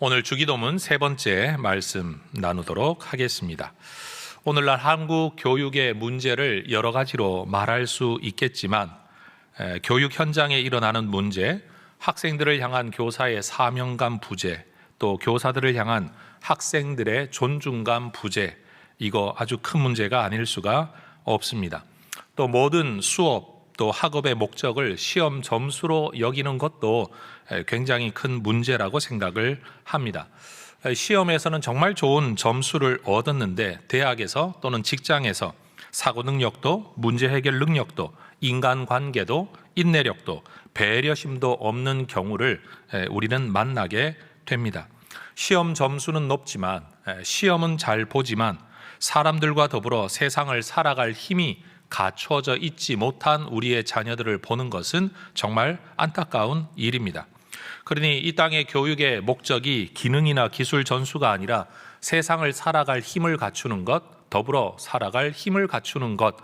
오늘 주기도문 세 번째 말씀 나누도록 하겠습니다. 오늘날 한국 교육의 문제를 여러 가지로 말할 수 있겠지만 교육 현장에 일어나는 문제, 학생들을 향한 교사의 사명감 부재, 또 교사들을 향한 학생들의 존중감 부재, 이거 아주 큰 문제가 아닐 수가 없습니다. 또 모든 수업, 또 학업의 목적을 시험 점수로 여기는 것도 굉장히 큰 문제라고 생각을 합니다. 시험에서는 정말 좋은 점수를 얻었는데 대학에서 또는 직장에서 사고 능력도, 문제 해결 능력도, 인간관계도, 인내력도, 배려심도 없는 경우를 우리는 만나게 됩니다. 시험 점수는 높지만, 시험은 잘 보지만 사람들과 더불어 세상을 살아갈 힘이 갖춰져 있지 못한 우리의 자녀들을 보는 것은 정말 안타까운 일입니다. 그러니 이 땅의 교육의 목적이 기능이나 기술 전수가 아니라 세상을 살아갈 힘을 갖추는 것, 더불어 살아갈 힘을 갖추는 것,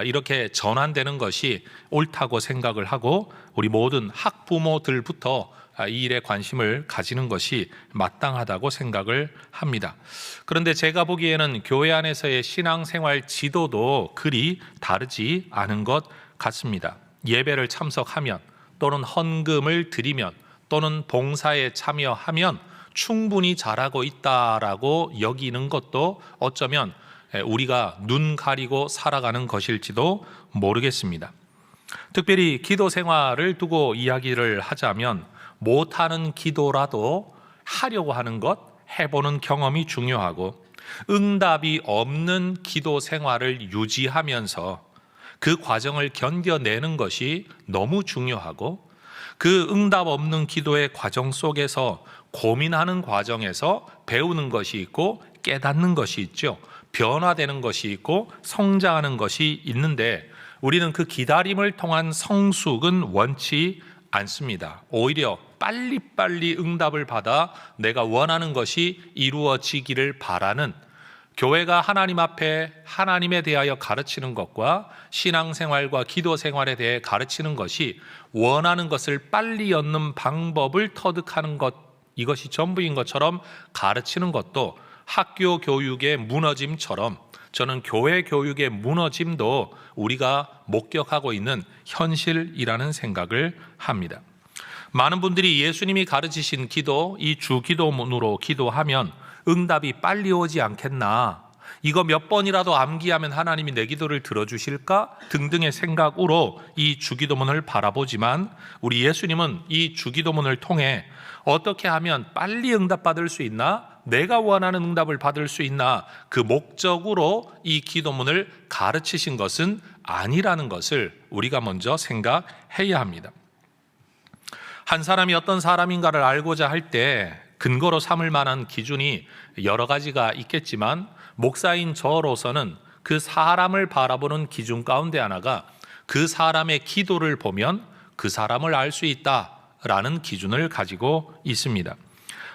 이렇게 전환되는 것이 옳다고 생각을 하고 우리 모든 학부모들부터 이 일에 관심을 가지는 것이 마땅하다고 생각을 합니다. 그런데 제가 보기에는 교회 안에서의 신앙생활 지도도 그리 다르지 않은 것 같습니다. 예배를 참석하면 또는 헌금을 드리면 또는 봉사에 참여하면 충분히 잘하고 있다라고 여기는 것도 어쩌면 우리가 눈 가리고 살아가는 것일지도 모르겠습니다. 특별히 기도 생활을 두고 이야기를 하자면 못하는 기도라도 하려고 하는 것, 해보는 경험이 중요하고 응답이 없는 기도 생활을 유지하면서 그 과정을 견뎌내는 것이 너무 중요하고 그 응답 없는 기도의 과정 속에서 고민하는 과정에서 배우는 것이 있고 깨닫는 것이 있죠. 변화되는 것이 있고 성장하는 것이 있는데 우리는 그 기다림을 통한 성숙은 원치 않습니다. 오히려 빨리빨리 응답을 받아 내가 원하는 것이 이루어지기를 바라는, 교회가 하나님 앞에 하나님에 대하여 가르치는 것과 신앙생활과 기도생활에 대해 가르치는 것이 원하는 것을 빨리 얻는 방법을 터득하는 것, 이것이 전부인 것처럼 가르치는 것도 학교 교육의 무너짐처럼 저는 교회 교육의 무너짐도 우리가 목격하고 있는 현실이라는 생각을 합니다. 많은 분들이 예수님이 가르치신 기도, 이 주기도문으로 기도하면 응답이 빨리 오지 않겠나, 이거 몇 번이라도 암기하면 하나님이 내 기도를 들어주실까 등등의 생각으로 이 주기도문을 바라보지만 우리 예수님은 이 주기도문을 통해 어떻게 하면 빨리 응답받을 수 있나, 내가 원하는 응답을 받을 수 있나, 그 목적으로 이 기도문을 가르치신 것은 아니라는 것을 우리가 먼저 생각해야 합니다. 한 사람이 어떤 사람인가를 알고자 할 때 근거로 삼을 만한 기준이 여러 가지가 있겠지만 목사인 저로서는 그 사람을 바라보는 기준 가운데 하나가 그 사람의 기도를 보면 그 사람을 알 수 있다라는 기준을 가지고 있습니다.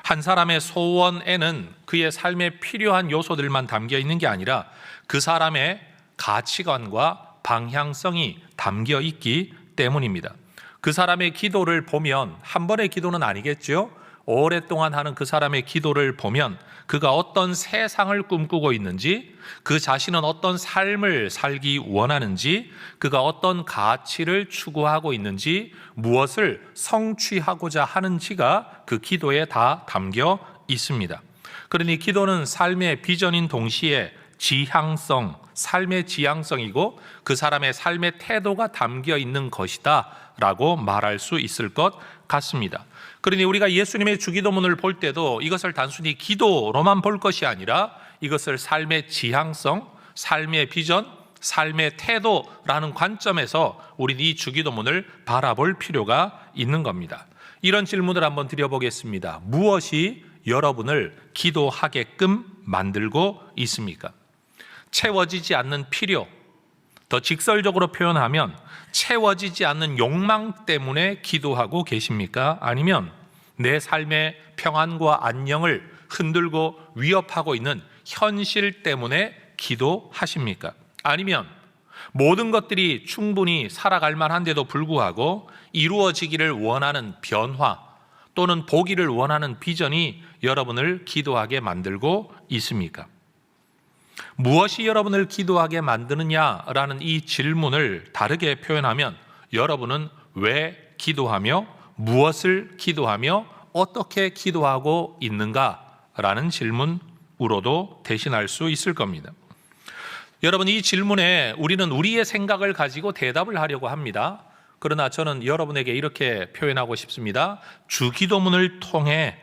한 사람의 소원에는 그의 삶에 필요한 요소들만 담겨 있는 게 아니라 그 사람의 가치관과 방향성이 담겨 있기 때문입니다. 그 사람의 기도를 보면, 한 번의 기도는 아니겠죠? 오랫동안 하는 그 사람의 기도를 보면 그가 어떤 세상을 꿈꾸고 있는지, 그 자신은 어떤 삶을 살기 원하는지, 그가 어떤 가치를 추구하고 있는지, 무엇을 성취하고자 하는지가 그 기도에 다 담겨 있습니다. 그러니 기도는 삶의 비전인 동시에 지향성, 삶의 지향성이고 그 사람의 삶의 태도가 담겨 있는 것이다 라고 말할 수 있을 것 같습니다. 그러니 우리가 예수님의 주기도문을 볼 때도 이것을 단순히 기도로만 볼 것이 아니라 이것을 삶의 지향성, 삶의 비전, 삶의 태도라는 관점에서 우리는 이 주기도문을 바라볼 필요가 있는 겁니다. 이런 질문을 한번 드려보겠습니다. 무엇이 여러분을 기도하게끔 만들고 있습니까? 채워지지 않는 필요, 더 직설적으로 표현하면 채워지지 않는 욕망 때문에 기도하고 계십니까? 아니면 내 삶의 평안과 안녕을 흔들고 위협하고 있는 현실 때문에 기도하십니까? 아니면 모든 것들이 충분히 살아갈 만한데도 불구하고 이루어지기를 원하는 변화, 또는 보기를 원하는 비전이 여러분을 기도하게 만들고 있습니까? 무엇이 여러분을 기도하게 만드느냐라는 이 질문을 다르게 표현하면 여러분은 왜 기도하며 무엇을 기도하며 어떻게 기도하고 있는가라는 질문으로도 대신할 수 있을 겁니다. 여러분, 이 질문에 우리는 우리의 생각을 가지고 대답을 하려고 합니다. 그러나 저는 여러분에게 이렇게 표현하고 싶습니다. 주기도문을 통해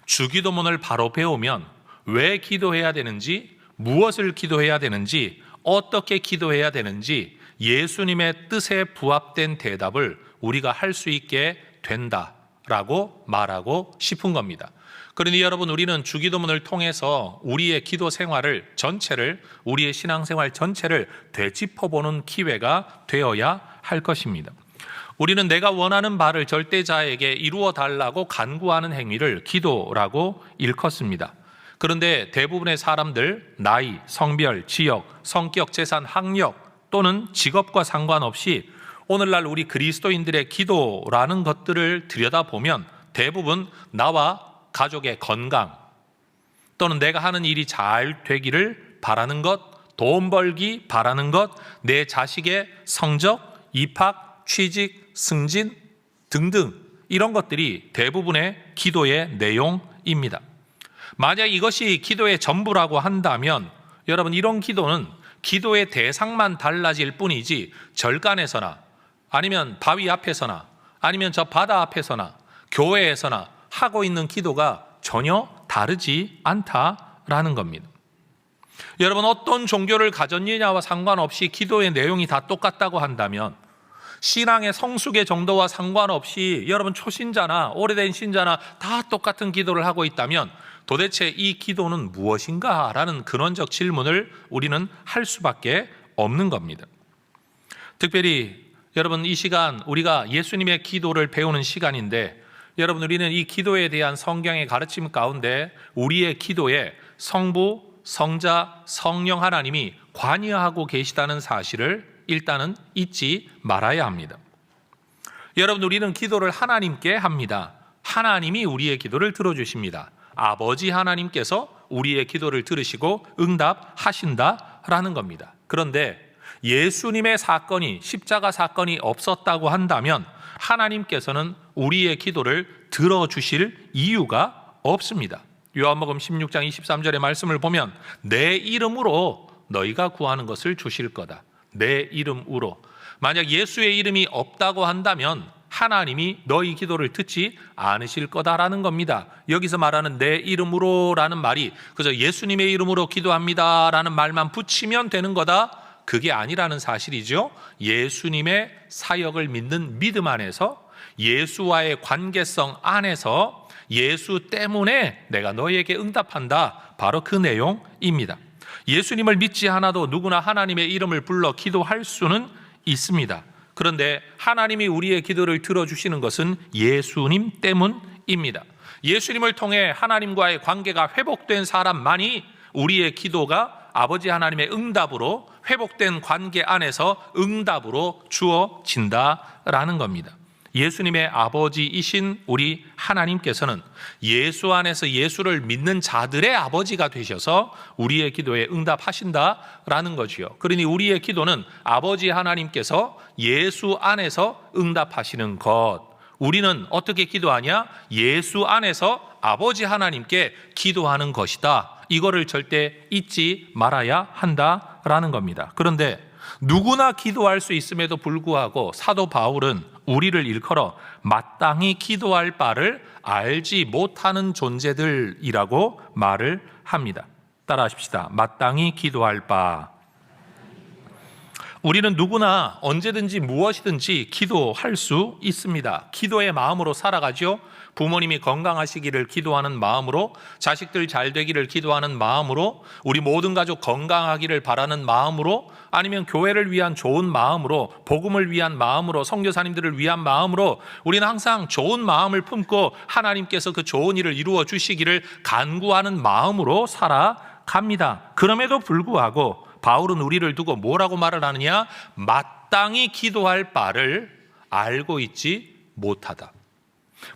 주기도문을 바로 배우면 왜 기도해야 되는지, 무엇을 기도해야 되는지, 어떻게 기도해야 되는지 예수님의 뜻에 부합된 대답을 우리가 할 수 있게 된다라고 말하고 싶은 겁니다. 그러니 여러분, 우리는 주기도문을 통해서 우리의 기도 생활을 전체를, 우리의 신앙생활 전체를 되짚어보는 기회가 되어야 할 것입니다. 우리는 내가 원하는 바를 절대자에게 이루어 달라고 간구하는 행위를 기도라고 일컫습니다. 그런데 대부분의 사람들 나이, 성별, 지역, 성격, 재산, 학력 또는 직업과 상관없이 오늘날 우리 그리스도인들의 기도라는 것들을 들여다보면 대부분 나와 가족의 건강 또는 내가 하는 일이 잘 되기를 바라는 것, 돈 벌기 바라는 것, 내 자식의 성적, 입학, 취직, 승진 등등 이런 것들이 대부분의 기도의 내용입니다. 만약 이것이 기도의 전부라고 한다면 여러분, 이런 기도는 기도의 대상만 달라질 뿐이지 절간에서나 아니면 바위 앞에서나 아니면 저 바다 앞에서나 교회에서나 하고 있는 기도가 전혀 다르지 않다라는 겁니다. 여러분, 어떤 종교를 가졌느냐와 상관없이 기도의 내용이 다 똑같다고 한다면 신앙의 성숙의 정도와 상관없이 여러분 초신자나 오래된 신자나 다 똑같은 기도를 하고 있다면 도대체 이 기도는 무엇인가? 라는 근원적 질문을 우리는 할 수밖에 없는 겁니다. 특별히 여러분, 이 시간 우리가 예수님의 기도를 배우는 시간인데 여러분, 우리는 이 기도에 대한 성경의 가르침 가운데 우리의 기도에 성부, 성자, 성령 하나님이 관여하고 계시다는 사실을 일단은 잊지 말아야 합니다. 여러분, 우리는 기도를 하나님께 합니다. 하나님이 우리의 기도를 들어주십니다. 아버지 하나님께서 우리의 기도를 들으시고 응답하신다라는 겁니다. 그런데 예수님의 사건이, 십자가 사건이 없었다고 한다면 하나님께서는 우리의 기도를 들어주실 이유가 없습니다. 요한복음 16장 23절의 말씀을 보면 내 이름으로 너희가 구하는 것을 주실 거다. 내 이름으로. 만약 예수의 이름이 없다고 한다면 하나님이 너희 기도를 듣지 않으실 거다라는 겁니다. 여기서 말하는 내 이름으로라는 말이 그저 예수님의 이름으로 기도합니다라는 말만 붙이면 되는 거다, 그게 아니라는 사실이죠. 예수님의 사역을 믿는 믿음 안에서, 예수와의 관계성 안에서 예수 때문에 내가 너희에게 응답한다, 바로 그 내용입니다. 예수님을 믿지 않아도 누구나 하나님의 이름을 불러 기도할 수는 있습니다. 그런데 하나님이 우리의 기도를 들어주시는 것은 예수님 때문입니다. 예수님을 통해 하나님과의 관계가 회복된 사람만이 우리의 기도가 아버지 하나님의 응답으로, 회복된 관계 안에서 응답으로 주어진다라는 겁니다. 예수님의 아버지이신 우리 하나님께서는 예수 안에서 예수를 믿는 자들의 아버지가 되셔서 우리의 기도에 응답하신다라는 거지요. 그러니 우리의 기도는 아버지 하나님께서 예수 안에서 응답하시는 것. 우리는 어떻게 기도하냐? 예수 안에서 아버지 하나님께 기도하는 것이다. 이거를 절대 잊지 말아야 한다라는 겁니다. 그런데 누구나 기도할 수 있음에도 불구하고 사도 바울은 우리를 일컬어 마땅히 기도할 바를 알지 못하는 존재들이라고 말을 합니다. 따라하십시다. 마땅히 기도할 바. 우리는 누구나 언제든지 무엇이든지 기도할 수 있습니다. 기도의 마음으로 살아가죠. 부모님이 건강하시기를 기도하는 마음으로, 자식들 잘 되기를 기도하는 마음으로, 우리 모든 가족 건강하기를 바라는 마음으로, 아니면 교회를 위한 좋은 마음으로, 복음을 위한 마음으로, 선교사님들을 위한 마음으로 우리는 항상 좋은 마음을 품고 하나님께서 그 좋은 일을 이루어 주시기를 간구하는 마음으로 살아갑니다. 그럼에도 불구하고 바울은 우리를 두고 뭐라고 말을 하느냐? 마땅히 기도할 바를 알고 있지 못하다.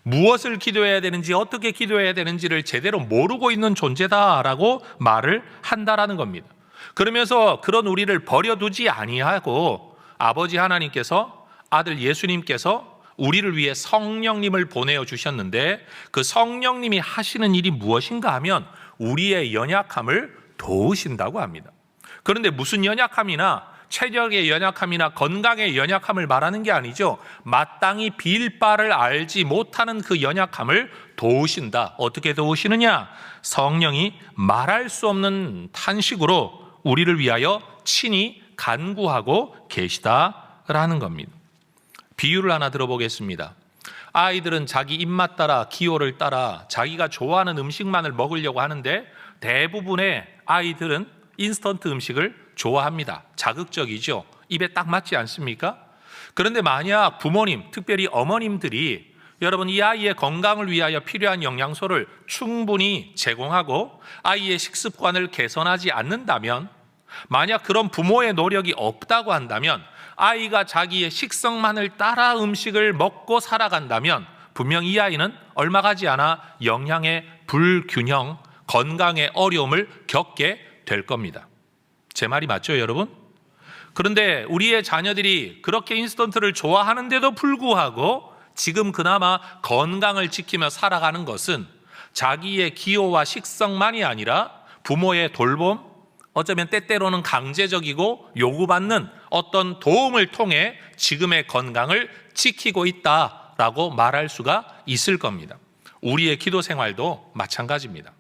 무엇을 기도해야 되는지, 어떻게 기도해야 되는지를 제대로 모르고 있는 존재다라고 말을 한다라는 겁니다. 그러면서 그런 우리를 버려두지 아니하고 아버지 하나님께서, 아들 예수님께서 우리를 위해 성령님을 보내어 주셨는데, 그 성령님이 하시는 일이 무엇인가 하면 우리의 연약함을 도우신다고 합니다. 그런데 무슨 연약함이나 체력의 연약함이나 건강의 연약함을 말하는 게 아니죠. 마땅히 빌 바를 알지 못하는 그 연약함을 도우신다. 어떻게 도우시느냐? 성령이 말할 수 없는 탄식으로 우리를 위하여 친히 간구하고 계시다라는 겁니다. 비유를 하나 들어보겠습니다. 아이들은 자기 입맛 따라, 기호를 따라 자기가 좋아하는 음식만을 먹으려고 하는데, 대부분의 아이들은 인스턴트 음식을 좋아합니다. 자극적이죠. 입에 딱 맞지 않습니까? 그런데 만약 부모님, 특별히 어머님들이 여러분 이 아이의 건강을 위하여 필요한 영양소를 충분히 제공하고 아이의 식습관을 개선하지 않는다면, 만약 그런 부모의 노력이 없다고 한다면, 아이가 자기의 식성만을 따라 음식을 먹고 살아간다면 분명 이 아이는 얼마 가지 않아 영양의 불균형, 건강의 어려움을 겪게 될 겁니다. 제 말이 맞죠, 여러분? 그런데 우리의 자녀들이 그렇게 인스턴트를 좋아하는데도 불구하고 지금 그나마 건강을 지키며 살아가는 것은 자기의 기호와 식성만이 아니라 부모의 돌봄, 어쩌면 때때로는 강제적이고 요구받는 어떤 도움을 통해 지금의 건강을 지키고 있다라고 말할 수가 있을 겁니다. 우리의 기도 생활도 마찬가지입니다.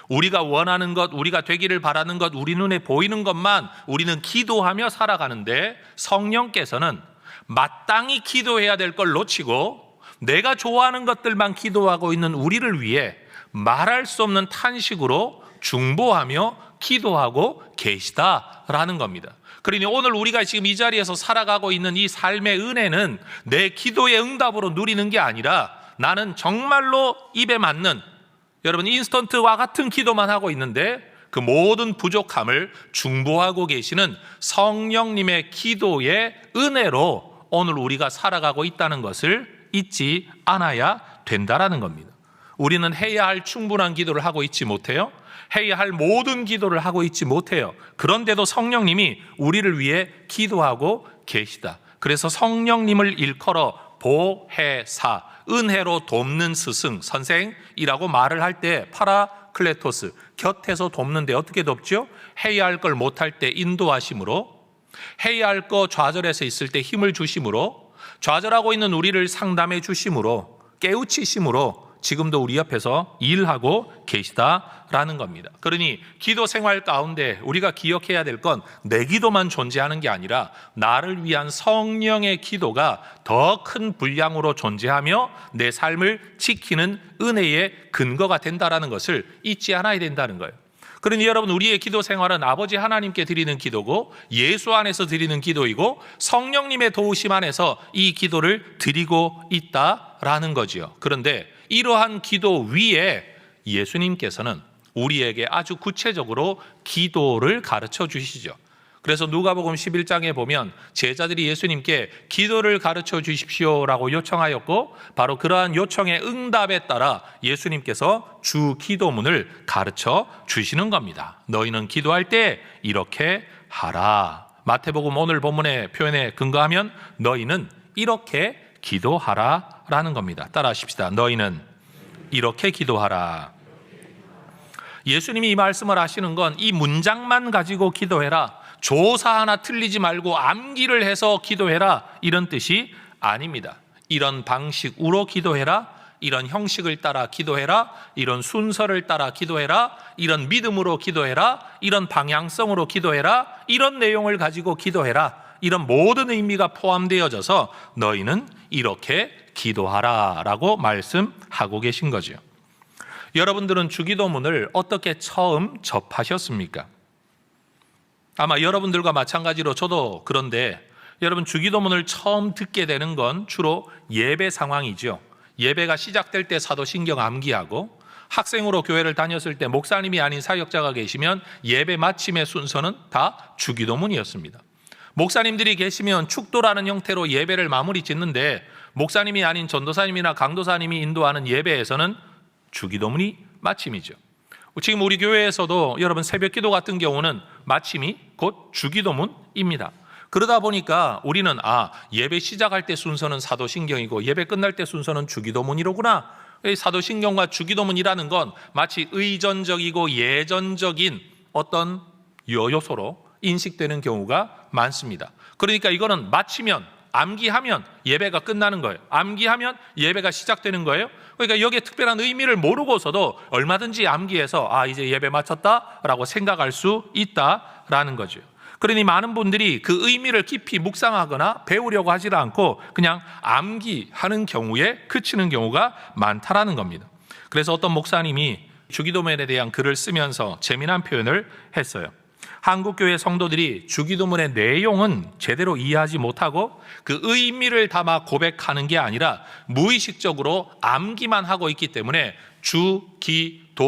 우리가 원하는 것, 우리가 되기를 바라는 것, 우리 눈에 보이는 것만 우리는 기도하며 살아가는데, 성령께서는 마땅히 기도해야 될 걸 놓치고 내가 좋아하는 것들만 기도하고 있는 우리를 위해 말할 수 없는 탄식으로 중보하며 기도하고 계시다라는 겁니다. 그러니 오늘 우리가 지금 이 자리에서 살아가고 있는 이 삶의 은혜는 내 기도의 응답으로 누리는 게 아니라, 나는 정말로 입에 맞는, 여러분 인스턴트와 같은 기도만 하고 있는데 그 모든 부족함을 중보하고 계시는 성령님의 기도의 은혜로 오늘 우리가 살아가고 있다는 것을 잊지 않아야 된다라는 겁니다. 우리는 해야 할 충분한 기도를 하고 있지 못해요. 해야 할 모든 기도를 하고 있지 못해요. 그런데도 성령님이 우리를 위해 기도하고 계시다. 그래서 성령님을 일컬어 보혜사, 은혜로 돕는 스승, 선생이라고 말을 할 때 파라클레토스, 곁에서 돕는데 어떻게 돕죠? 해야 할 걸 못할 때 인도하심으로, 해야 할 거 좌절해서 있을 때 힘을 주심으로, 좌절하고 있는 우리를 상담해 주심으로, 깨우치심으로 지금도 우리 옆에서 일하고 계시다라는 겁니다. 그러니 기도 생활 가운데 우리가 기억해야 될 건 내 기도만 존재하는 게 아니라 나를 위한 성령의 기도가 더 큰 분량으로 존재하며 내 삶을 지키는 은혜의 근거가 된다라는 것을 잊지 않아야 된다는 거예요. 그러니 여러분, 우리의 기도 생활은 아버지 하나님께 드리는 기도고, 예수 안에서 드리는 기도이고, 성령님의 도우심 안에서 이 기도를 드리고 있다라는 거지요. 그런데 이러한 기도 위에 예수님께서는 우리에게 아주 구체적으로 기도를 가르쳐 주시죠. 그래서 누가복음 11장에 보면 제자들이 예수님께 기도를 가르쳐 주십시오라고 요청하였고, 바로 그러한 요청의 응답에 따라 예수님께서 주 기도문을 가르쳐 주시는 겁니다. 너희는 기도할 때 이렇게 하라. 마태복음 오늘 본문의 표현에 근거하면 너희는 이렇게 기도하라라는 겁니다. 따라 하십시다. 너희는 이렇게 기도하라. 예수님이 이 말씀을 하시는 건 이 문장만 가지고 기도해라, 조사 하나 틀리지 말고 암기를 해서 기도해라, 이런 뜻이 아닙니다. 이런 방식으로 기도해라, 이런 형식을 따라 기도해라, 이런 순서를 따라 기도해라, 이런 믿음으로 기도해라, 이런 방향성으로 기도해라, 이런 내용을 가지고 기도해라, 이런 모든 의미가 포함되어져서 너희는 이렇게 기도하라 라고 말씀하고 계신 거죠. 여러분들은 주기도문을 어떻게 처음 접하셨습니까? 아마 여러분들과 마찬가지로 저도 그런데, 여러분 주기도문을 처음 듣게 되는 건 주로 예배 상황이죠. 예배가 시작될 때 사도신경 암기하고, 학생으로 교회를 다녔을 때 목사님이 아닌 사역자가 계시면 예배 마침의 순서는 다 주기도문이었습니다. 목사님들이 계시면 축도라는 형태로 예배를 마무리 짓는데 목사님이 아닌 전도사님이나 강도사님이 인도하는 예배에서는 주기도문이 마침이죠. 지금 우리 교회에서도 여러분 새벽 기도 같은 경우는 마침이 곧 주기도문입니다. 그러다 보니까 우리는 예배 시작할 때 순서는 사도신경이고 예배 끝날 때 순서는 주기도문이로구나. 사도신경과 주기도문이라는 건 마치 의전적이고 예전적인 어떤 요소로 인식되는 경우가 많습니다. 그러니까 이거는 마치면, 암기하면 예배가 끝나는 거예요. 암기하면 예배가 시작되는 거예요. 그러니까 여기에 특별한 의미를 모르고서도 얼마든지 암기해서 이제 예배 마쳤다라고 생각할 수 있다라는 거죠. 그러니 많은 분들이 그 의미를 깊이 묵상하거나 배우려고 하지 않고 그냥 암기하는 경우에 그치는 경우가 많다라는 겁니다. 그래서 어떤 목사님이 주기도문에 대한 글을 쓰면서 재미난 표현을 했어요. 한국교회 성도들이 주기도문의 내용은 제대로 이해하지 못하고 그 의미를 담아 고백하는 게 아니라 무의식적으로 암기만 하고 있기 때문에 주기도문이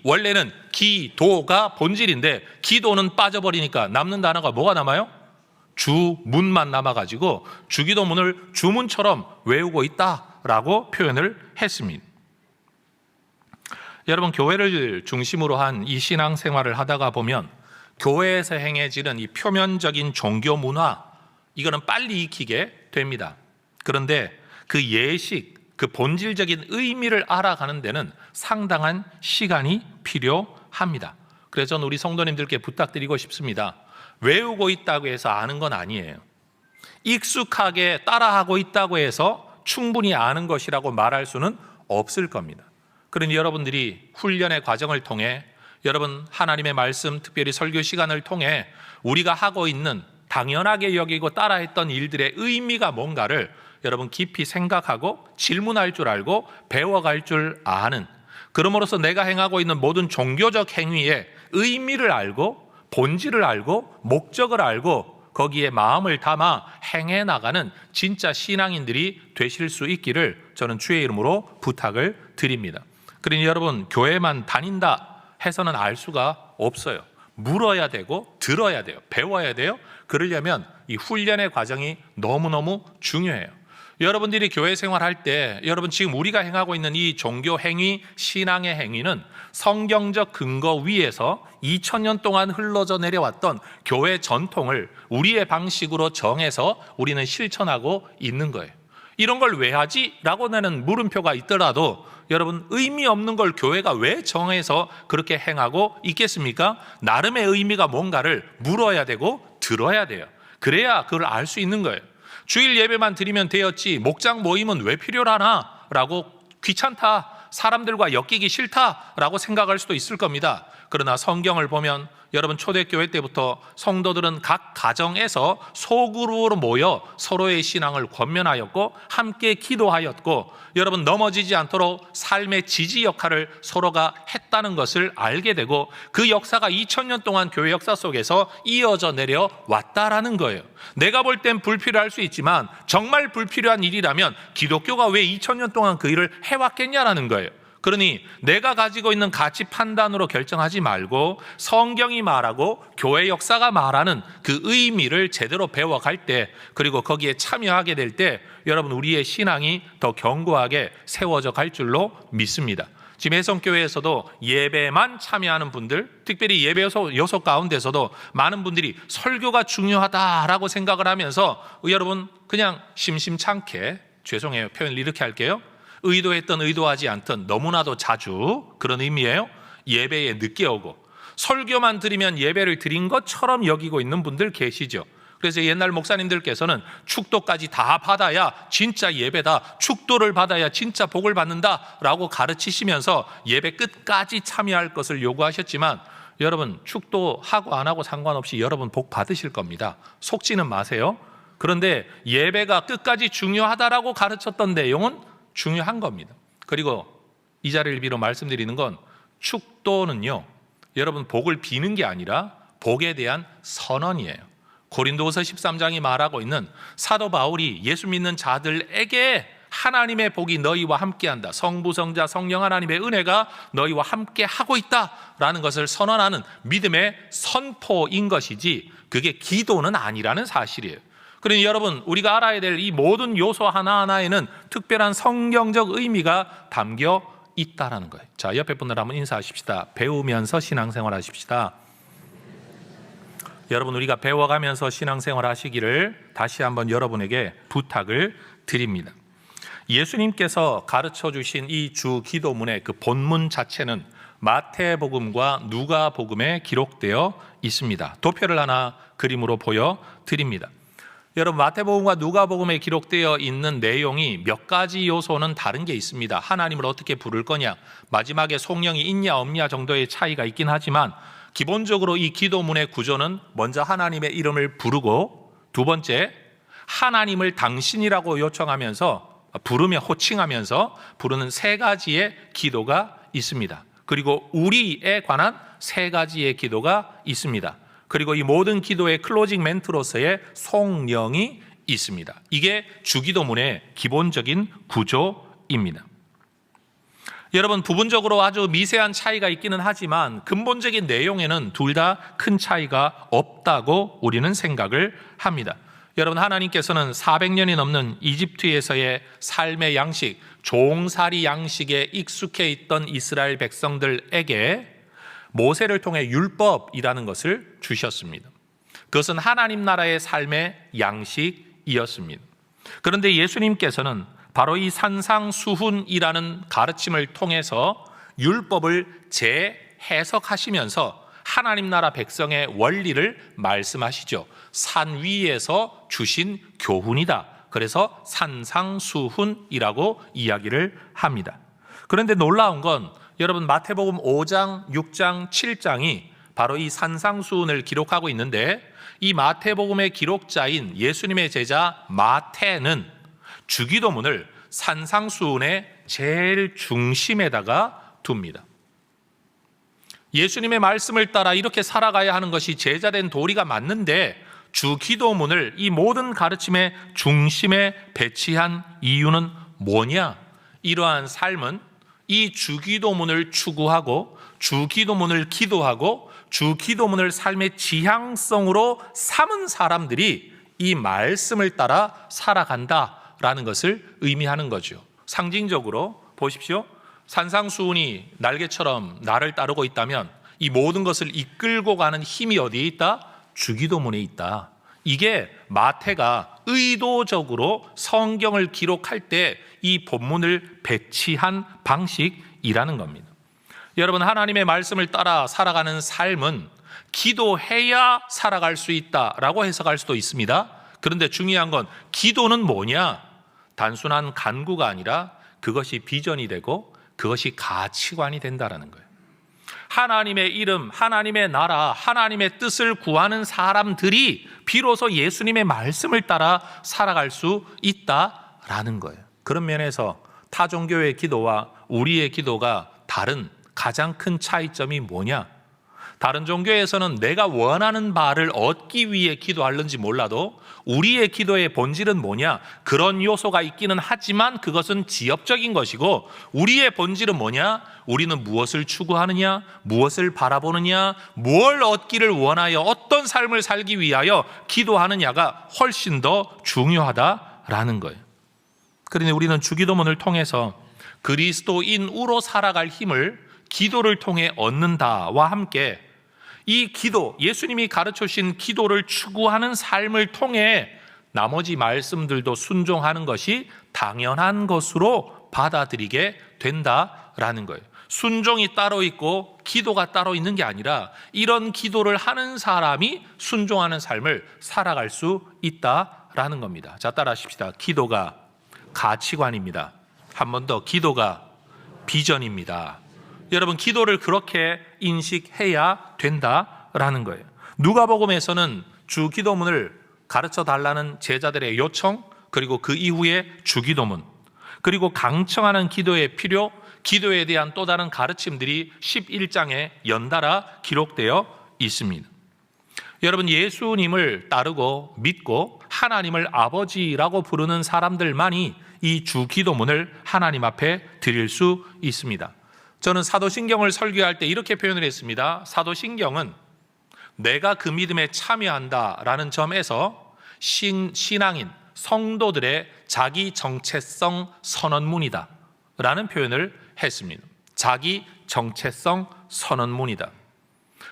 원래는 기도가 본질인데 기도는 빠져버리니까 남는 단어가 뭐가 남아요? 주문만 남아가지고 주기도문을 주문처럼 외우고 있다라고 표현을 했습니다. 여러분, 교회를 중심으로 한 이 신앙생활을 하다가 보면 교회에서 행해지는 이 표면적인 종교 문화, 이거는 빨리 익히게 됩니다. 그런데 그 예식, 그 본질적인 의미를 알아가는 데는 상당한 시간이 필요합니다. 그래서 저는 우리 성도님들께 부탁드리고 싶습니다. 외우고 있다고 해서 아는 건 아니에요. 익숙하게 따라하고 있다고 해서 충분히 아는 것이라고 말할 수는 없을 겁니다. 그러니 여러분들이 훈련의 과정을 통해 여러분 하나님의 말씀, 특별히 설교 시간을 통해 우리가 하고 있는 당연하게 여기고 따라했던 일들의 의미가 뭔가를 여러분 깊이 생각하고 질문할 줄 알고 배워갈 줄 아는, 그러므로써 내가 행하고 있는 모든 종교적 행위의 의미를 알고 본질을 알고 목적을 알고 거기에 마음을 담아 행해 나가는 진짜 신앙인들이 되실 수 있기를 저는 주의 이름으로 부탁을 드립니다. 그러니 여러분, 교회만 다닌다 해서는 알 수가 없어요. 물어야 되고 들어야 돼요. 배워야 돼요. 그러려면 이 훈련의 과정이 너무너무 중요해요. 여러분들이 교회 생활할 때 여러분 지금 우리가 행하고 있는 이 종교 행위, 신앙의 행위는 성경적 근거 위에서 2000년 동안 흘러져 내려왔던 교회 전통을 우리의 방식으로 정해서 우리는 실천하고 있는 거예요. 이런 걸 왜 하지? 라고 나는 물음표가 있더라도 여러분, 의미 없는 걸 교회가 왜 정해서 그렇게 행하고 있겠습니까? 나름의 의미가 뭔가를 물어야 되고 들어야 돼요. 그래야 그걸 알 수 있는 거예요. 주일 예배만 드리면 되었지 목장 모임은 왜 필요하나? 라고 귀찮다, 사람들과 엮이기 싫다 라고 생각할 수도 있을 겁니다. 그러나 성경을 보면 여러분 초대교회 때부터 성도들은 각 가정에서 소그룹으로 모여 서로의 신앙을 권면하였고 함께 기도하였고 여러분 넘어지지 않도록 삶의 지지 역할을 서로가 했다는 것을 알게 되고 그 역사가 2000년 동안 교회 역사 속에서 이어져 내려왔다라는 거예요. 내가 볼 땐 불필요할 수 있지만 정말 불필요한 일이라면 기독교가 왜 2000년 동안 그 일을 해왔겠냐라는 거예요. 그러니 내가 가지고 있는 가치 판단으로 결정하지 말고 성경이 말하고 교회 역사가 말하는 그 의미를 제대로 배워갈 때, 그리고 거기에 참여하게 될 때 여러분 우리의 신앙이 더 견고하게 세워져 갈 줄로 믿습니다. 지금 해성교회에서도 예배만 참여하는 분들, 특별히 예배 요소 가운데서도 많은 분들이 설교가 중요하다라고 생각을 하면서 여러분 그냥 심심찮게, 죄송해요 표현을 이렇게 할게요, 의도했든 의도하지 않든 너무나도 자주, 그런 의미예요, 예배에 늦게 오고 설교만 드리면 예배를 드린 것처럼 여기고 있는 분들 계시죠. 그래서 옛날 목사님들께서는 축도까지 다 받아야 진짜 예배다, 축도를 받아야 진짜 복을 받는다 라고 가르치시면서 예배 끝까지 참여할 것을 요구하셨지만 여러분 축도하고 안 하고 상관없이 여러분 복 받으실 겁니다. 속지는 마세요. 그런데 예배가 끝까지 중요하다라고 가르쳤던 내용은 중요한 겁니다. 그리고 이 자리를 빌어 말씀드리는 건 축도는요 여러분 복을 비는 게 아니라 복에 대한 선언이에요. 고린도후서 13장이 말하고 있는 사도 바울이 예수 믿는 자들에게 하나님의 복이 너희와 함께한다, 성부 성자 성령 하나님의 은혜가 너희와 함께 하고 있다라는 것을 선언하는 믿음의 선포인 것이지 그게 기도는 아니라는 사실이에요. 그러니 여러분, 우리가 알아야 될 이 모든 요소 하나하나에는 특별한 성경적 의미가 담겨 있다라는 거예요. 자, 옆에 분들 한번 인사하십시다. 배우면서 신앙생활 하십시다. 여러분, 우리가 배워가면서 신앙생활 하시기를 다시 한번 여러분에게 부탁을 드립니다. 예수님께서 가르쳐 주신 이 주 기도문의 그 본문 자체는 마태복음과 누가복음에 기록되어 있습니다. 도표를 하나 그림으로 보여드립니다. 여러분, 마태복음과 누가복음에 기록되어 있는 내용이 몇 가지 요소는 다른 게 있습니다. 하나님을 어떻게 부를 거냐, 마지막에 성령이 있냐 없냐 정도의 차이가 있긴 하지만 기본적으로 이 기도문의 구조는 먼저 하나님의 이름을 부르고, 두 번째 하나님을 당신이라고 요청하면서 부르며 호칭하면서 부르는 세 가지의 기도가 있습니다. 그리고 우리에 관한 세 가지의 기도가 있습니다. 그리고 이 모든 기도의 클로징 멘트로서의 성령이 있습니다. 이게 주기도문의 기본적인 구조입니다. 여러분, 부분적으로 아주 미세한 차이가 있기는 하지만 근본적인 내용에는 둘 다 큰 차이가 없다고 우리는 생각을 합니다. 여러분, 하나님께서는 400년이 넘는 이집트에서의 삶의 양식, 종살이 양식에 익숙해 있던 이스라엘 백성들에게 모세를 통해 율법이라는 것을 주셨습니다. 그것은 하나님 나라의 삶의 양식이었습니다. 그런데 예수님께서는 바로 이 산상수훈이라는 가르침을 통해서 율법을 재해석하시면서 하나님 나라 백성의 원리를 말씀하시죠. 산 위에서 주신 교훈이다. 그래서 산상수훈이라고 이야기를 합니다. 그런데 놀라운 건 여러분, 마태복음 5장, 6장, 7장이 바로 이 산상수훈을 기록하고 있는데, 이 마태복음의 기록자인 예수님의 제자 마태는 주기도문을 산상수훈의 제일 중심에다가 둡니다. 예수님의 말씀을 따라 이렇게 살아가야 하는 것이 제자된 도리가 맞는데, 주기도문을 이 모든 가르침의 중심에 배치한 이유는 뭐냐? 이러한 삶은 이 주기도문을 추구하고 주기도문을 기도하고 주기도문을 삶의 지향성으로 삼은 사람들이 이 말씀을 따라 살아간다라는 것을 의미하는 거죠. 상징적으로 보십시오. 산상수훈이 날개처럼 나를 따르고 있다면 이 모든 것을 이끌고 가는 힘이 어디에 있다? 주기도문에 있다. 이게 마태가 의도적으로 성경을 기록할 때 이 본문을 배치한 방식이라는 겁니다. 여러분, 하나님의 말씀을 따라 살아가는 삶은 기도해야 살아갈 수 있다라고 해석할 수도 있습니다. 그런데 중요한 건 기도는 뭐냐? 단순한 간구가 아니라 그것이 비전이 되고 그것이 가치관이 된다라는 거예요. 하나님의 이름, 하나님의 나라, 하나님의 뜻을 구하는 사람들이 비로소 예수님의 말씀을 따라 살아갈 수 있다라는 거예요. 그런 면에서 타 종교의 기도와 우리의 기도가 다른 가장 큰 차이점이 뭐냐? 다른 종교에서는 내가 원하는 바를 얻기 위해 기도하는지 몰라도 우리의 기도의 본질은 뭐냐? 그런 요소가 있기는 하지만 그것은 지엽적인 것이고, 우리의 본질은 뭐냐? 우리는 무엇을 추구하느냐? 무엇을 바라보느냐? 무엇을 얻기를 원하여 어떤 삶을 살기 위하여 기도하느냐가 훨씬 더 중요하다라는 거예요. 그러니 우리는 주기도문을 통해서 그리스도인으로 살아갈 힘을 기도를 통해 얻는다와 함께 이 기도, 예수님이 가르쳐 주신 기도를 추구하는 삶을 통해 나머지 말씀들도 순종하는 것이 당연한 것으로 받아들이게 된다라는 거예요. 순종이 따로 있고 기도가 따로 있는 게 아니라 이런 기도를 하는 사람이 순종하는 삶을 살아갈 수 있다라는 겁니다. 자, 따라하십시다. 기도가 가치관입니다. 한 번 더, 기도가 비전입니다. 여러분, 기도를 그렇게 인식해야 된다라는 거예요. 누가복음에서는 주기도문을 가르쳐 달라는 제자들의 요청, 그리고 그 이후에 주기도문, 그리고 강청하는 기도의 필요, 기도에 대한 또 다른 가르침들이 11장에 연달아 기록되어 있습니다. 여러분, 예수님을 따르고 믿고 하나님을 아버지라고 부르는 사람들만이 이 주기도문을 하나님 앞에 드릴 수 있습니다. 저는 사도신경을 설교할 때 이렇게 표현을 했습니다. 사도신경은 내가 그 믿음에 참여한다라는 점에서 신앙인, 성도들의 자기 정체성 선언문이다 라는 표현을 했습니다. 자기 정체성 선언문이다.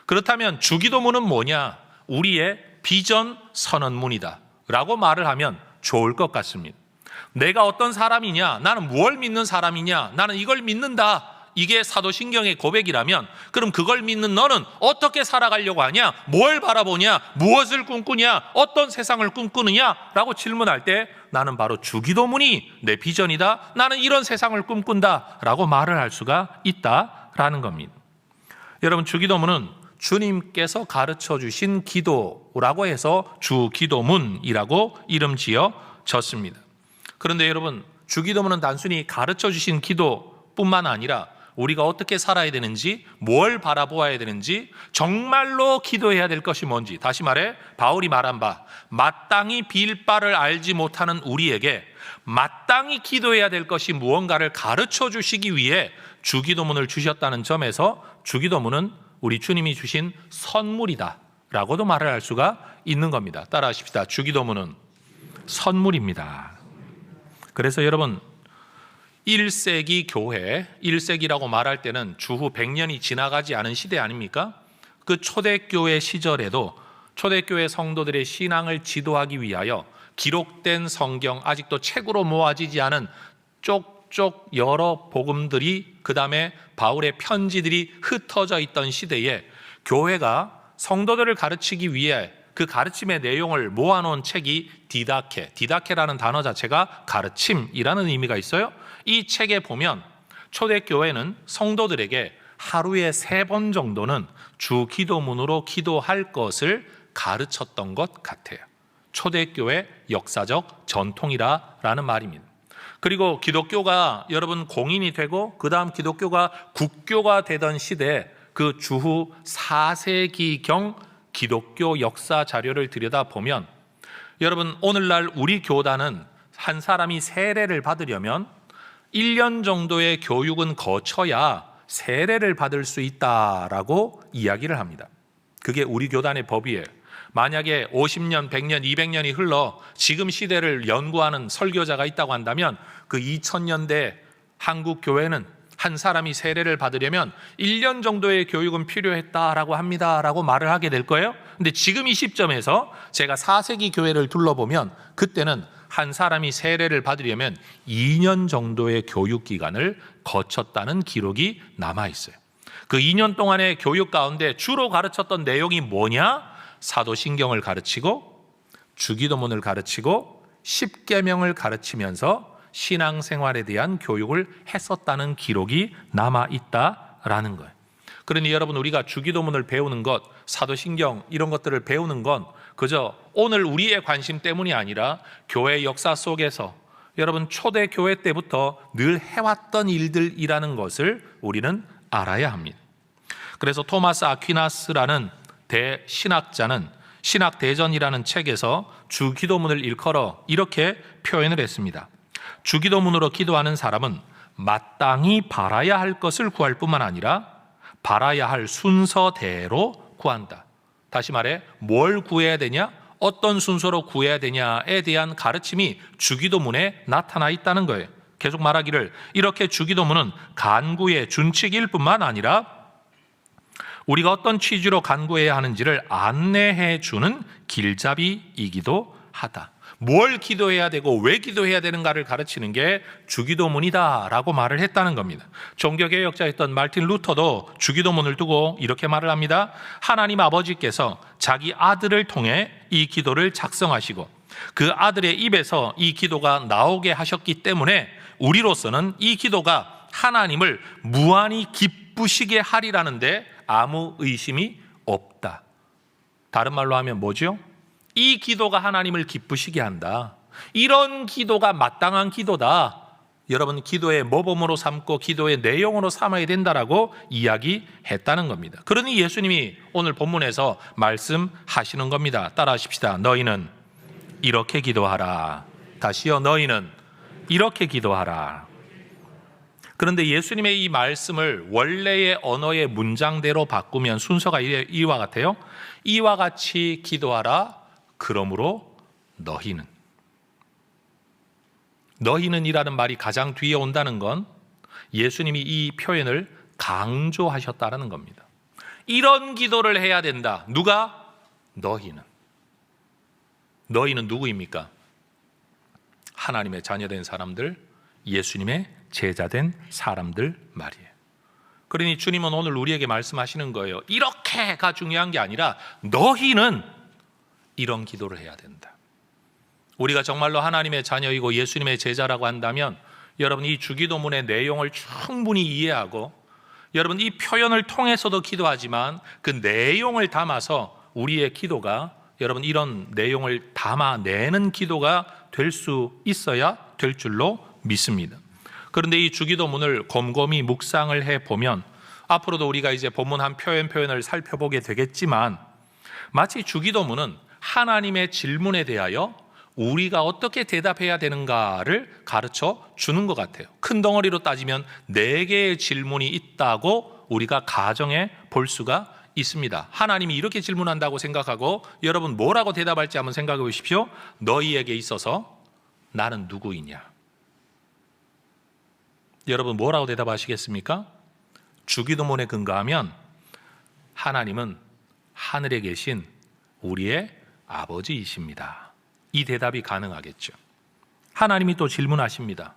그렇다면 주기도문은 뭐냐? 우리의 비전 선언문이다 라고 말을 하면 좋을 것 같습니다. 내가 어떤 사람이냐? 나는 무엇을 믿는 사람이냐? 나는 이걸 믿는다. 이게 사도신경의 고백이라면 그럼 그걸 믿는 너는 어떻게 살아가려고 하냐? 뭘 바라보냐? 무엇을 꿈꾸냐? 어떤 세상을 꿈꾸느냐? 라고 질문할 때 나는 바로 주기도문이 내 비전이다. 나는 이런 세상을 꿈꾼다 라고 말을 할 수가 있다라는 겁니다. 여러분, 주기도문은 주님께서 가르쳐 주신 기도라고 해서 주기도문이라고 이름 지어졌습니다. 그런데 여러분, 주기도문은 단순히 가르쳐 주신 기도뿐만 아니라 우리가 어떻게 살아야 되는지, 뭘 바라보아야 되는지, 정말로 기도해야 될 것이 뭔지, 다시 말해 바울이 말한 바 마땅히 빌 바를 알지 못하는 우리에게 마땅히 기도해야 될 것이 무언가를 가르쳐 주시기 위해 주기도문을 주셨다는 점에서 주기도문은 우리 주님이 주신 선물이다 라고도 말을 할 수가 있는 겁니다. 따라하십시다. 주기도문은 선물입니다. 그래서 여러분, 1세기 교회, 1세기라고 말할 때는 주후 100년이 지나가지 않은 시대 아닙니까? 그 초대교회 시절에도 초대교회 성도들의 신앙을 지도하기 위하여 기록된 성경, 아직도 책으로 모아지지 않은 쪽쪽 여러 복음들이, 그 다음에 바울의 편지들이 흩어져 있던 시대에 교회가 성도들을 가르치기 위해 그 가르침의 내용을 모아놓은 책이 디다케라는 단어 자체가 가르침이라는 의미가 있어요. 이 책에 보면 초대교회는 성도들에게 하루에 3번 정도는 주기도문으로 기도할 것을 가르쳤던 것 같아요. 초대교회 역사적 전통이라는 말입니다. 그리고 기독교가 여러분 공인이 되고 그 다음 기독교가 국교가 되던 시대에 그 주후 4세기경 기독교 역사 자료를 들여다보면 여러분, 오늘날 우리 교단은 한 사람이 세례를 받으려면 1년 정도의 교육은 거쳐야 세례를 받을 수 있다라고 이야기를 합니다. 그게 우리 교단의 법이에요. 만약에 50년, 100년, 200년이 흘러 지금 시대를 연구하는 설교자가 있다고 한다면 그 2000년대 한국 교회는 한 사람이 세례를 받으려면 1년 정도의 교육은 필요했다라고 합니다라고 말을 하게 될 거예요. 근데 지금 이 시점에서 제가 4세기 교회를 둘러보면 그때는 한 사람이 세례를 받으려면 2년 정도의 교육 기간을 거쳤다는 기록이 남아 있어요. 그 2년 동안의 교육 가운데 주로 가르쳤던 내용이 뭐냐? 사도신경을 가르치고 주기도문을 가르치고 십계명을 가르치면서 신앙생활에 대한 교육을 했었다는 기록이 남아있다라는 거예요. 그러니 여러분, 우리가 주기도문을 배우는 것, 사도신경 이런 것들을 배우는 건 그저 오늘 우리의 관심 때문이 아니라 교회 역사 속에서 여러분 초대교회 때부터 늘 해왔던 일들이라는 것을 우리는 알아야 합니다. 그래서 토마스 아퀴나스라는 대신학자는 신학대전이라는 책에서 주기도문을 일컬어 이렇게 표현을 했습니다. 주기도문으로 기도하는 사람은 마땅히 바라야 할 것을 구할 뿐만 아니라 바라야 할 순서대로 구한다. 다시 말해 뭘 구해야 되냐? 어떤 순서로 구해야 되냐에 대한 가르침이 주기도문에 나타나 있다는 거예요. 계속 말하기를 이렇게 주기도문은 간구의 준칙일 뿐만 아니라 우리가 어떤 취지로 간구해야 하는지를 안내해 주는 길잡이이기도 하다. 뭘 기도해야 되고 왜 기도해야 되는가를 가르치는 게 주기도문이다라고 말을 했다는 겁니다. 종교개혁자였던 마르틴 루터도 주기도문을 두고 이렇게 말을 합니다. 하나님 아버지께서 자기 아들을 통해 이 기도를 작성하시고 그 아들의 입에서 이 기도가 나오게 하셨기 때문에 우리로서는 이 기도가 하나님을 무한히 기쁘시게 하리라는데 아무 의심이 없다. 다른 말로 하면 뭐죠? 이 기도가 하나님을 기쁘시게 한다. 이런 기도가 마땅한 기도다. 여러분, 기도의 모범으로 삼고 기도의 내용으로 삼아야 된다라고 이야기했다는 겁니다. 그러니 예수님이 오늘 본문에서 말씀하시는 겁니다. 따라하십시다. 너희는 이렇게 기도하라. 다시요, 너희는 이렇게 기도하라. 그런데 예수님의 이 말씀을 원래의 언어의 문장대로 바꾸면 순서가 이와 같아요. 이와 같이 기도하라. 그러므로 너희는이라는 말이 가장 뒤에 온다는 건 예수님이 이 표현을 강조하셨다는 겁니다. 이런 기도를 해야 된다. 누가? 너희는 누구입니까? 하나님의 자녀된 사람들, 예수님의 제자된 사람들 말이에요. 그러니 주님은 오늘 우리에게 말씀하시는 거예요. 이렇게가 중요한 게 아니라 너희는 이런 기도를 해야 된다. 우리가 정말로 하나님의 자녀이고 예수님의 제자라고 한다면 여러분 이 주기도문의 내용을 충분히 이해하고 여러분 이 표현을 통해서도 기도하지만 그 내용을 담아서 우리의 기도가 여러분 이런 내용을 담아내는 기도가 될 수 있어야 될 줄로 믿습니다. 그런데 이 주기도문을 곰곰이 묵상을 해보면 앞으로도 우리가 이제 본문 한 표현을 살펴보게 되겠지만 마치 주기도문은 하나님의 질문에 대하여 우리가 어떻게 대답해야 되는가를 가르쳐 주는 것 같아요. 큰 덩어리로 따지면 4개의 질문이 있다고 우리가 가정해 볼 수가 있습니다. 하나님이 이렇게 질문한다고 생각하고 여러분 뭐라고 대답할지 한번 생각해 보십시오. 너희에게 있어서 나는 누구이냐? 여러분 뭐라고 대답하시겠습니까? 주기도문에 근거하면 하나님은 하늘에 계신 우리의 아버지이십니다. 이 대답이 가능하겠죠. 하나님이 또 질문하십니다.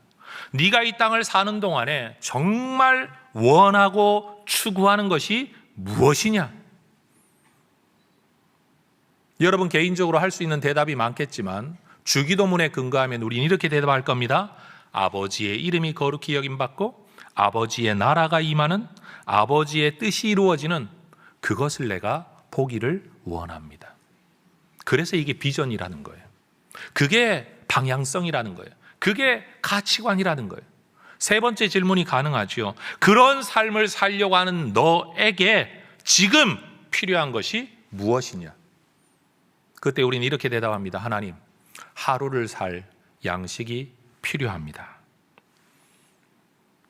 네가 이 땅을 사는 동안에 정말 원하고 추구하는 것이 무엇이냐? 여러분 개인적으로 할 수 있는 대답이 많겠지만 주기도문에 근거하면 우리는 이렇게 대답할 겁니다. 아버지의 이름이 거룩히 여김받고 아버지의 나라가 임하는 아버지의 뜻이 이루어지는 그것을 내가 보기를 원합니다. 그래서 이게 비전이라는 거예요. 그게 방향성이라는 거예요. 그게 가치관이라는 거예요. 3번째 질문이 가능하죠. 그런 삶을 살려고 하는 너에게 지금 필요한 것이 무엇이냐? 그때 우리는 이렇게 대답합니다. 하나님, 하루를 살 양식이 필요합니다.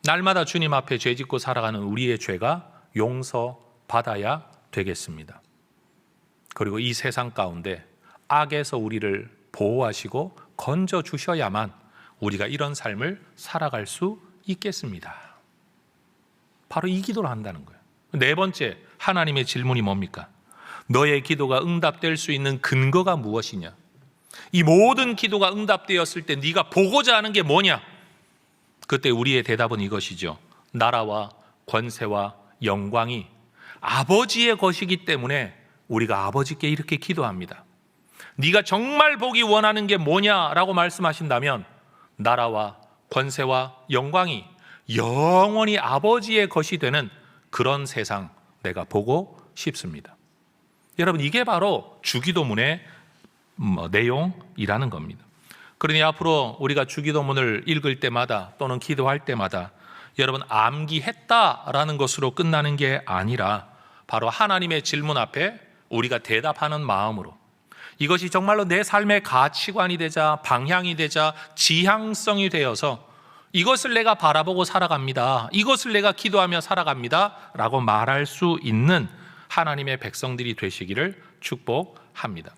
날마다 주님 앞에 죄짓고 살아가는 우리의 죄가 용서받아야 되겠습니다. 그리고 이 세상 가운데 악에서 우리를 보호하시고 건져주셔야만 우리가 이런 삶을 살아갈 수 있겠습니다. 바로 이 기도를 한다는 거예요. 4번째 하나님의 질문이 뭡니까? 너의 기도가 응답될 수 있는 근거가 무엇이냐? 이 모든 기도가 응답되었을 때 네가 보고자 하는 게 뭐냐? 그때 우리의 대답은 이것이죠. 나라와 권세와 영광이 아버지의 것이기 때문에 우리가 아버지께 이렇게 기도합니다. 네가 정말 보기 원하는 게 뭐냐라고 말씀하신다면 나라와 권세와 영광이 영원히 아버지의 것이 되는 그런 세상 내가 보고 싶습니다. 여러분 이게 바로 주기도문의 내용이라는 겁니다. 그러니 앞으로 우리가 주기도문을 읽을 때마다 또는 기도할 때마다 여러분 암기했다라는 것으로 끝나는 게 아니라 바로 하나님의 질문 앞에 우리가 대답하는 마음으로 이것이 정말로 내 삶의 가치관이 되자 방향이 되자 지향성이 되어서 이것을 내가 바라보고 살아갑니다. 이것을 내가 기도하며 살아갑니다. 라고 말할 수 있는 하나님의 백성들이 되시기를 축복합니다.